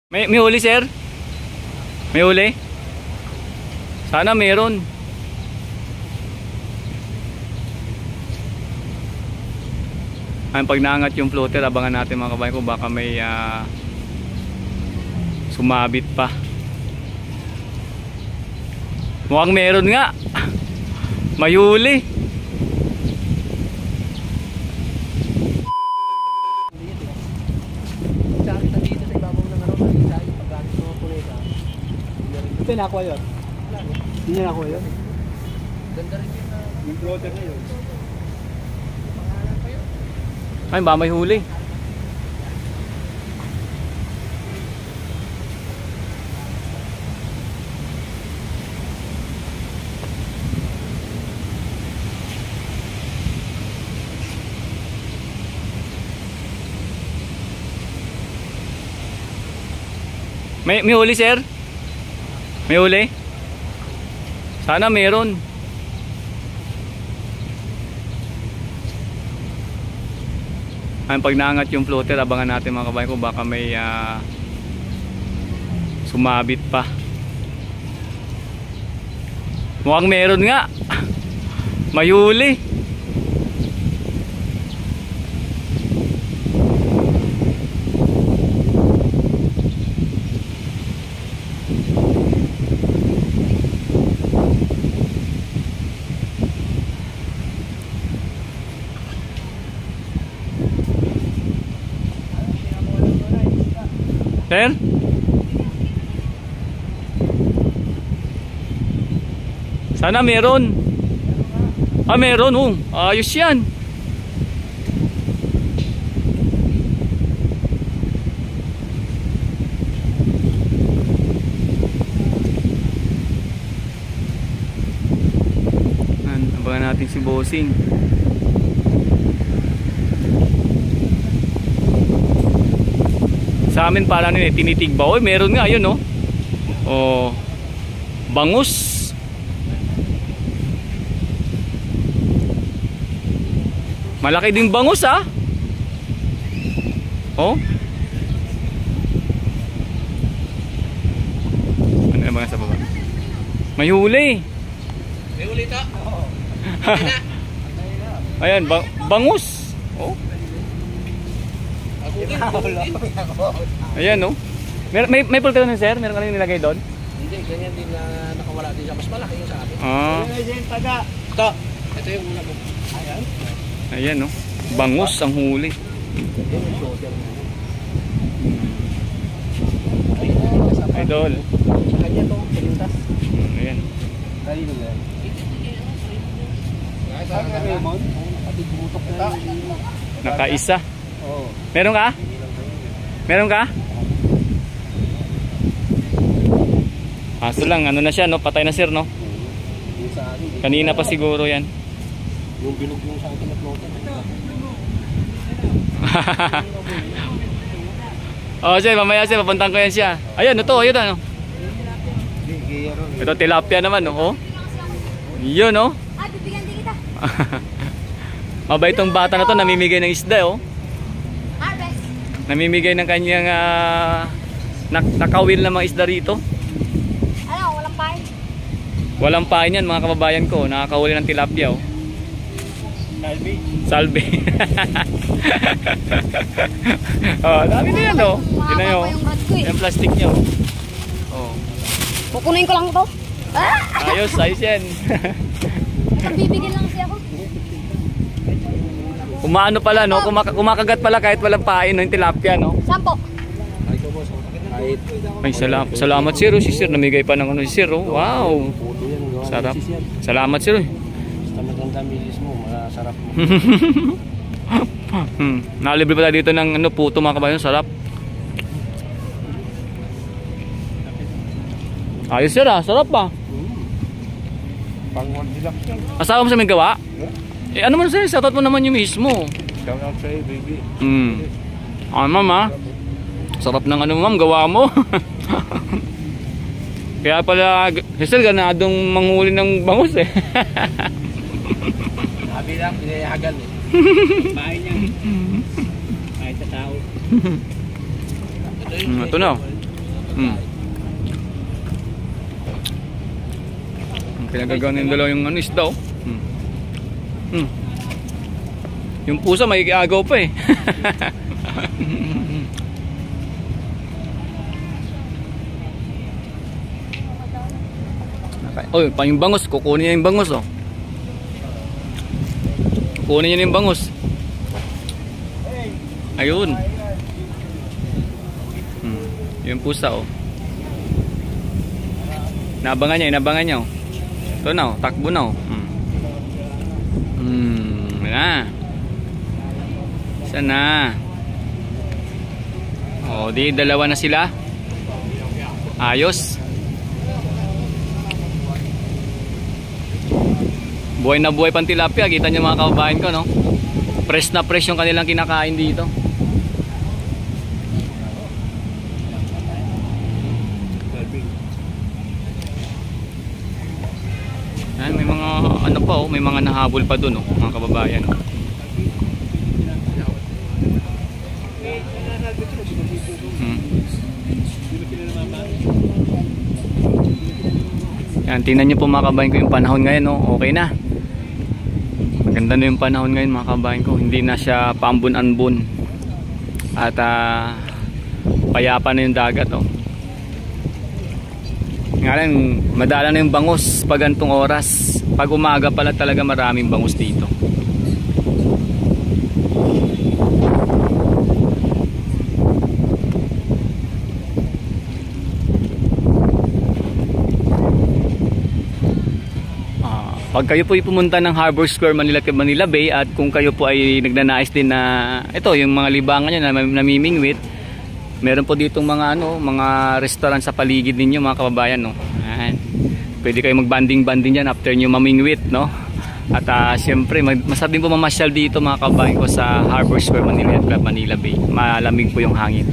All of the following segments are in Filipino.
May huli, sir? May huli? Sana meron. Ayun, pag naangat yung floater, abangan natin mga kabayan ko, baka may sumabit pa. Mukhang meron nga. May huli. Ito na ako yun. Hindi na ako yun. Ganda rin yun na. Yung floater na yun. Ay, ba may huli. May huli, sir? May huli? Sana meron. Ayun, pag naangat yung floater, abangan natin mga kabayan ko, baka may sumabit pa. Mukhang meron nga. May huli. Sir? Sana meron. Ah, meron. Ayos yan. Abangan natin si Bossing. Sa amin pala nun tinitigba. Oy, meron nga yun, no? Oh. Bangus. Malaki ding bangus, ah. Oh. Ano naman sa baba? May huli. May huli ito? Oo. Ayan, bangus. Oh. Ayan, no? May pultero na, sir? Meron ka lang nilagay doon? Hindi, ganyan din na nakawala din siya. Mas malaki yung sa akin. Ah. Ito yung una mo. Ayan. Ayan, no? Bangus ang huli. Idol. Sa kanya to, pilintas. Ayan. Kanino na yan? Nakaisa. Oo. Meron ka? Meron ka? Aso lang, ano na siya, no? Patay na, sir, no? Yung sa akin. Kanina pa siguro yan. Yung bilog yung sa akin na floater. Oh, sir, mamaya, sir, papuntahan ko yan siya. Ayan, ito, ayun, ano? Ito, tilapia naman, no? Oh. Yun, no? Ah, bibigyan din kita. Mabait itong bata na to, namimigay ng isda, oh. Harvest. Namimigay ng kanyang nakawil na mga isda rito. Ano, walang pain. Walang pain yan, mga kababayan ko. Nakakahuli ng tilapia, oh. Salve. Oh, dami na yan, oh. Yun na yun. Yung plastic niya, oh. Oh. Pupunuin ko lang ito. Ah! Ayos yan. Bibigyan lang siya ako. Kumaano pala, no? Kumakagat pala kahit walang pain, no? Yung tilapia, no? Sampo. Ay, salamat, sir. Si sir, namigay pa ng ano si sir, oh. Wow. Sarap. Salamat, sir. Basta maganda milis mo, masarap mo. Nakalibre pala dito ng ano, puto, mga kabayan. Sarap. Ayos, sir, ah. Sarap, ah. Pang-1 nila. Asawa mo sa may gawa? Eh, ano man, sir? Shoutout mo naman yung mismo. Shout out sa'yo, baby. Ma'am, ah. Sarap ng ano, ma'am, gawa mo. Kaya pala, sir, ganadong manghuli ng bangus, eh. Sabi lang, pinayagan eh. Bahay niya. Kahit sa tao. Ito na. Pinagagawa ng dalawa yung ano, isda oh. Yung pusa may agaw pa eh. Oy, pa yung bangus, kukunin niya yung bangus oh. Kukunin niya yung bangus. Ayun. Yung pusa oh. Inabangan niya oh. Ito na oh, takbo na oh. Na. Sana. Oh, di dalawa na sila. Ayos. Buhay na buhay pang tilapia. Kita niyo mga kababayan ko, no? Fresh na fresh yung kanilang kinakain dito. Ayan, may mga ano pa oh, may mga nahabol pa dun oh, mga kababayan. Yan, tingnan nyo po mga kabayan ko yung panahon ngayon no? Okay na. Maganda na yung panahon ngayon mga kabayan ko. Hindi na siya paambun-ambun. At payapa na yung dagat oh. Ngayon, madala na yung bangus pag gantong oras. Pag umaga pala talaga maraming bangus dito. Pag kayo po ay pumunta ng Harbor Square, Manila Bay, at kung kayo po ay nagnanais din na ito, yung mga libangan nyo na namimingwit, meron po ditong mga mga restaurant sa paligid ninyo mga kababayan no. Ayan. Pwede kayo mag-banding-banding diyan after nyo mamingwit no. At siyempre masarap din po mamasyal dito mga kababayan ko sa Harbor Square, Manila Bay. Malamig po yung hangin.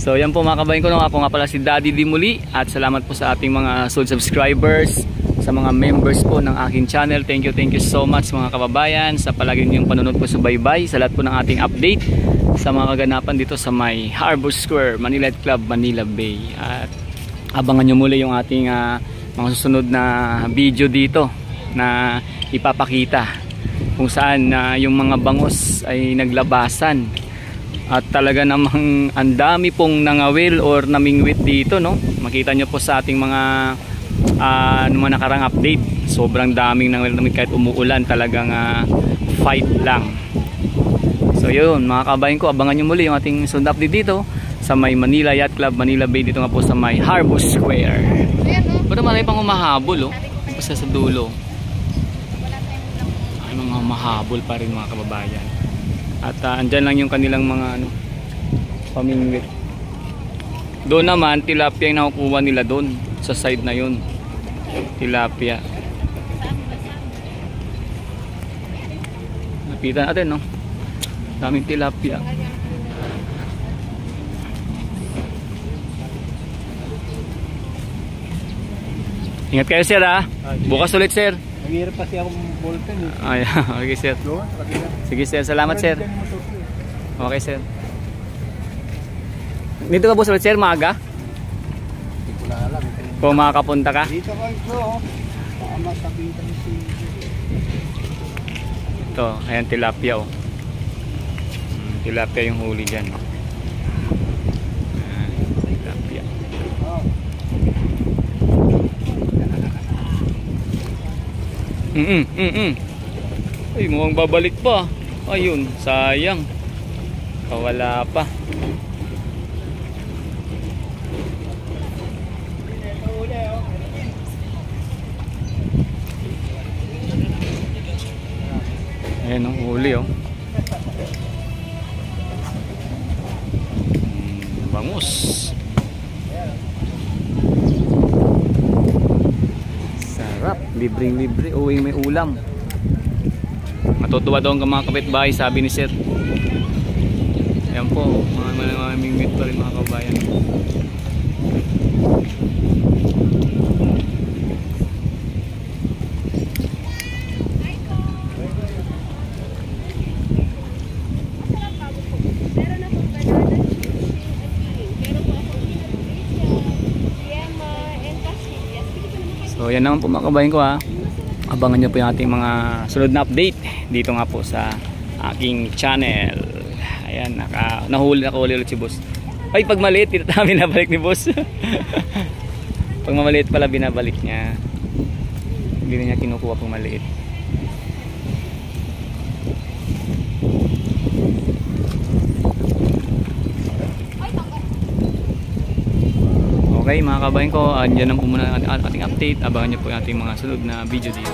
So yan po mga kababayan ko no. Ako nga pala si Daddy D muli at salamat po sa ating mga subscribers, sa mga members po ng aking channel. Thank you so much mga kababayan sa palagi niyong panonood po sa baybay sa lahat po ng ating update sa mga kaganapan dito sa may Harbor Square, Manila Club, Manila Bay. At abangan nyo muli yung ating mga susunod na video dito na ipapakita kung saan yung mga bangus ay naglabasan at talaga namang ang dami pong nangawil or namingwit dito no. Makita nyo po sa ating mga mga nakarang update, sobrang daming nangawil kahit umuulan, talagang fight lang. So yun mga kabayan ko, abangan nyo muli yung ating sunod update dito sa may Manila Yacht Club, Manila Bay, dito nga po sa may Harbor Square. Pero marami pang umahabol oh, basta sa dulo ay mga umahabol pa rin mga kababayan. At andyan lang yung kanilang mga pamingwit. Doon naman tilapia yung nakukuha nila doon sa side na yun, tilapia. Lapitan natin no, daming tilapia. Ingat kayo sir ha, bukas ulit sir. Nangyirap kasi akong ballpen eh. Ay, okay sir. Sige sir, salamat sir. Okay sir. Dito ka boss ulit sir, maaga? Hindi ko na alam. Kung makakapunta ka? Dito ka ito. Tama sabihin ka si... Ito, ayan tilapia oh. Tilapia yung huli dyan. Ayan, tilapia. Ay, mukhang babalik pa. Ayun, sayang. Kawala pa. Ayan ang huli oh. Bangus. Sarap, libreng-libre. Uwing may ulam. Matutuwa daw ang mga kapitbahay, sabi ni sir. Ayan po, mga mingwit pa rin mga kabayan. So yan naman po mga kabayan ko ha. Abangan nyo po yung ating mga sunod na update dito nga po sa aking channel. Ayan, nahuli ulit si boss. Ay, pag maliit, dito tayo binabalik ni boss. Pag maliit pala binabalik niya. Hindi na niya kinukuha pag maliit. Okay mga kabayan ko, andyan lang po muna ang ating update. Abangan nyo po yung ating mga sunod na video dito.